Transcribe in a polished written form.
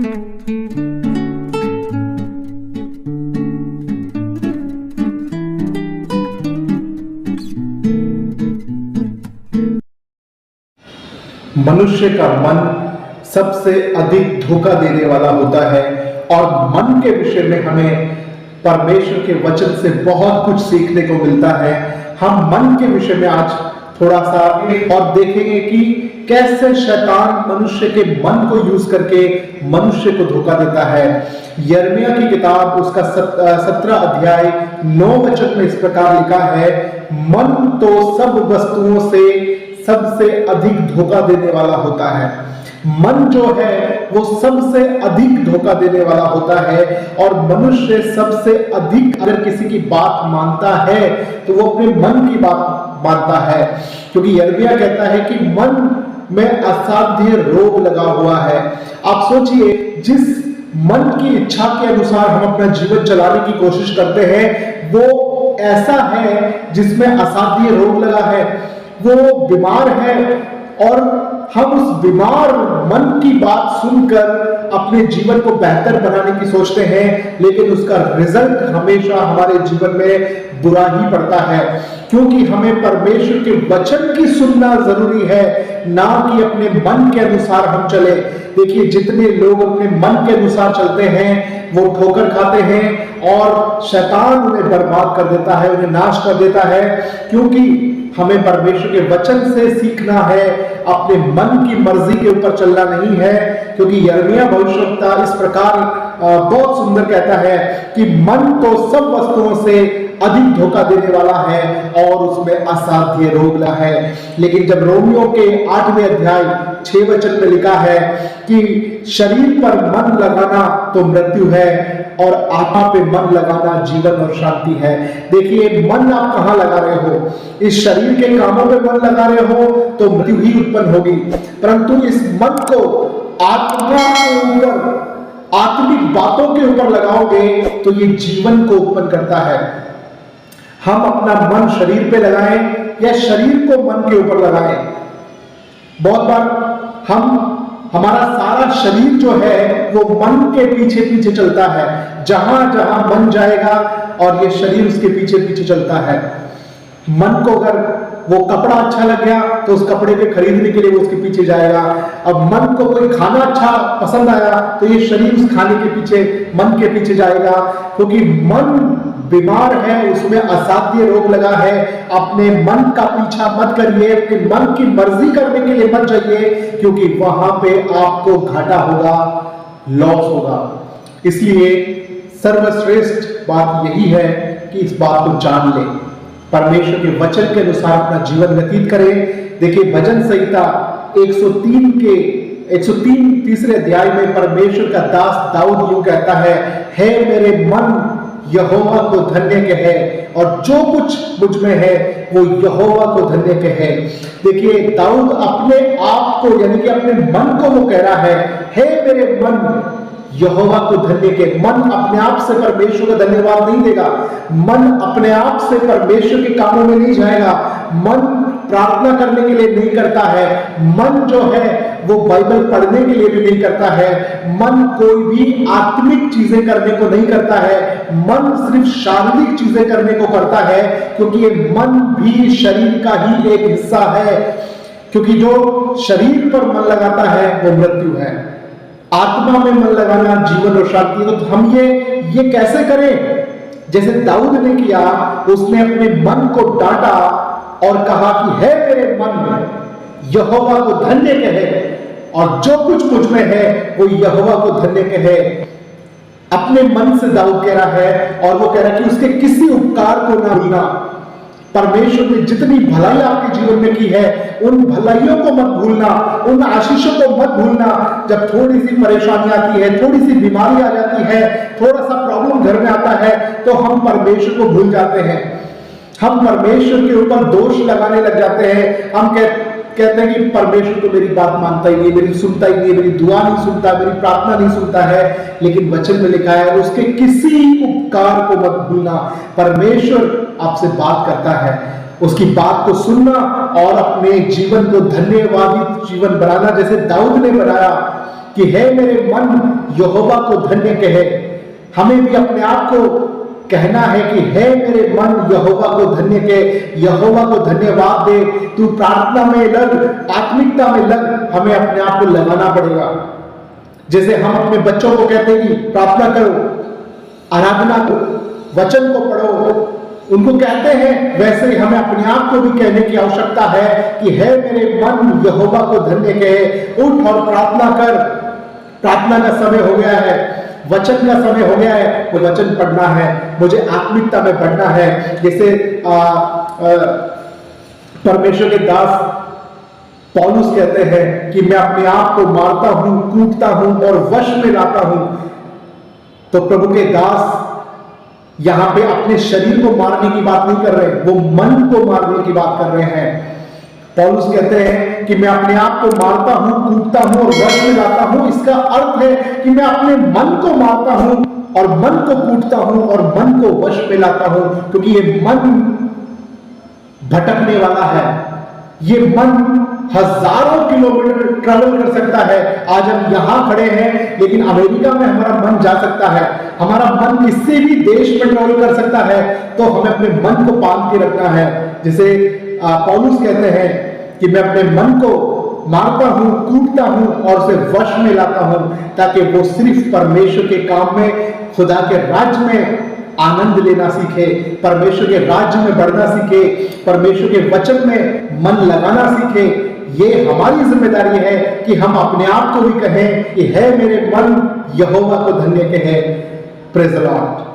मनुष्य का मन सबसे अधिक धोखा देने वाला होता है और मन के विषय में हमें परमेश्वर के वचन से बहुत कुछ सीखने को मिलता है। हम मन के विषय में आज थोड़ा सा और देखेंगे कि कैसे शैतान मनुष्य के मन को यूज करके मनुष्य को धोखा देता है। यिर्मयाह की किताब उसका 17 अध्याय 9 वचन में इस प्रकार लिखा है, मन तो सब वस्तुओं से सबसे अधिक धोखा देने वाला होता है। मन जो है वो सबसे अधिक धोखा देने वाला होता है और मनुष्य सबसे अधिक अगर किसी की बात मानता है तो वो अपने मन की बात मानता है, क्योंकि यिर्मयाह कहता है कि मन में असाध्य रोग लगा हुआ है। आप सोचिए, जिस मन की इच्छा के अनुसार हम अपना जीवन चलाने की कोशिश करते हैं वो ऐसा है जिसमें असाध्य रोग लगा है, वो बीमार है और हम उस बीमार मन की बात सुनकर अपने जीवन को बेहतर बनाने की सोचते हैं, लेकिन उसका रिजल्ट हमेशा हमारे जीवन में बुरा ही पड़ता है, क्योंकि हमें परमेश्वर के वचन की सुनना जरूरी है, ना कि अपने मन के अनुसार हम चले। देखिए, जितने लोग अपने मन के अनुसार चलते हैं वो ठोकर खाते हैं और शैतान उन्हें बर्बाद कर देता है, उन्हें नाश कर देता है, क्योंकि हमें परमेश्वर के वचन से सीखना है, अपने मन की मर्जी के ऊपर चलना नहीं है। क्योंकि यिर्मयाह भविष्यवक्ता इस प्रकार बहुत सुंदर कहता है कि मन तो सब वस्तुओं से अधिक धोखा देने वाला है और उसमें असाध्य रोग है। लेकिन जब रोमियो के 8वें अध्याय 6 वचन में लिखा है कि शरीर पर मन लगाना तो मृत्यु है और आत्मा पे मन लगाना जीवन और शांति है। देखिए, मन आप कहां लगा रहे हो? इस शरीर के कामों में मन लगा रहे हो तो मृत्यु ही उत्पन्न होगी, परंतु इस मन को आत्मा के ऊपर, आत्मिक बातों के ऊपर लगाओगे तो ये जीवन को उत्पन्न करता है। हम अपना मन शरीर पे लगाएं या शरीर को मन के ऊपर लगाएं। बहुत बार हमारा सारा शरीर जो है वो मन के पीछे पीछे चलता है, जहां जहां मन जाएगा और ये शरीर उसके पीछे पीछे चलता है। मन को अगर वो कपड़ा अच्छा लग गया तो उस कपड़े के खरीदने के लिए वो उसके पीछे जाएगा। अब मन को कोई खाना अच्छा पसंद आया तो ये शरीर उस खाने के पीछे, मन के पीछे जाएगा, क्योंकि मन बीमार है, उसमें असाध्य रोग लगा है। अपने मन का पीछा मत करिए, अपने मन की मर्जी करने के लिए मत जाइए, क्योंकि वहां पे आपको घाटा होगा, लॉस होगा। इसलिए सर्वश्रेष्ठ बात यही है कि इस बात को जान ले, परमेश्वर के वचन के अनुसार अपना जीवन व्यतीत करें। देखिए, भजन संहिता 103 तीसरे अध्याय में परमेश्वर का दास दाऊद यूं कहता है मेरे मन यहोवा को धन्य कहे और जो कुछ मुझ में है वो यहोवा को धन्य कहे। देखिए, दाऊद अपने आप को, यानी कि अपने मन को वो कह रहा है मेरे मन यहोवा को धन्य के। मन अपने आप से परमेश्वर को धन्यवाद नहीं देगा, मन अपने आप से परमेश्वर के कामों में नहीं जाएगा, मन प्रार्थना करने के लिए नहीं करता है, मन जो है वो बाइबल पढ़ने के लिए भी नहीं करता है, मन कोई भी आत्मिक चीजें करने को नहीं करता है, मन सिर्फ शारीरिक चीजें करने को करता है, क्योंकि ये मन भी शरीर का ही एक हिस्सा है। क्योंकि जो शरीर पर मन लगाता है वो मृत्यु है, आत्मा में मन लगाना जीवन और शांति है। तो हम ये कैसे करें? जैसे दाऊद ने किया, उसने अपने मन को डांटा और कहा कि है मेरे मन यहोवा को धन्य कहे और जो कुछ मुझ में है वो यहोवा को धन्य कहे। अपने मन से दाऊद कह रहा है और वो कह रहा है कि उसके किसी उपकार को ना भूलना। परमेश्वर ने जितनी भलाई आपके जीवन में की है उन भलाइयों को मत भूलना, उन आशीषों को मत भूलना। जब थोड़ी सी परेशानी आती है, थोड़ी सी बीमारी आ जाती है, थोड़ा सा प्रॉब्लम घर में आता है तो हम परमेश्वर को भूल जाते हैं, हम परमेश्वर के ऊपर दोष लगाने लग जाते हैं। हम कहते हैं कि परमेश्वर तो मेरी बात मानता ही नहीं, मेरी सुनता ही नहीं, मेरी दुआ नहीं सुनता, मेरी प्रार्थना नहीं सुनता है। लेकिन वचन में लिखा है उसके किसी उपकार को मत भूलना। परमेश्वर आपसे बात करता है, उसकी बात को सुनना और अपने जीवन को धन्यवादी जीवन बनाना, जैसे दाऊद ने बनाया। कि हे मेरे मन यहोवा को धन्य कहे। हमें भी अपने आप को कहना है कि हे मेरे मन यहोवा को धन्य कहे, यहोवा को धन्यवाद दे। तू प्रार्थना में लग, आत्मिकता में लग, हमें अपने आप को लगाना पड़ेगा। जैसे हम अपने बच्चों को कहते हैं कि प्रार्थना करो, आराधना करो, वचन को पढ़ो, उनको कहते हैं, वैसे ही हमें अपने आप को भी कहने की आवश्यकता है कि हे मेरे मन यहोवा को धन्य कहे। उठ और प्रार्थना कर। प्रार्थना का समय हो गया है, वचन का समय हो गया है, वो वचन पढ़ना है, मुझे आत्मिकता में बढ़ना है। जैसे परमेश्वर के दास पौलुस कहते हैं कि मैं अपने आप को मारता हूं, कूटता हूं और वश में लाता हूं। तो प्रभु के दास यहां पे अपने शरीर को मारने की बात नहीं कर रहे, वो मन को मारने की बात कर रहे हैं। पौलुस कहते हैं कि मैं अपने आप को मारता हूं, कूटता हूं और वश में लाता हूं। इसका अर्थ है कि मैं अपने मन को मारता हूं और मन को कूटता हूं और मन को वश में लाता हूं, क्योंकि ये मन भटकने वाला है। ये मन हजारों किलोमीटर ट्रैवल कर सकता है। आज हम यहां खड़े हैं, लेकिन अमेरिका में हमारा मन जा सकता है। हमारा मन किसी भी देश में ट्रैवल कर सकता है। तो हमें अपने मन को बांध के रखना है। जैसे पौलुस कहते हैं कि मैं अपने मन को मारता हूं, कूटता हूं और उसे वश में लाता हूं, ताकि वो सिर्फ परमेश्वर के काम में, खुदा के राज्य में आनंद लेना सीखे, परमेश्वर के राज्य में बढ़ना सीखे, परमेश्वर के वचन में मन लगाना सीखे। ये हमारी जिम्मेदारी है कि हम अपने आप को भी कहें कि हे मेरे मन यहोवा को धन्य कहे। Praise the Lord.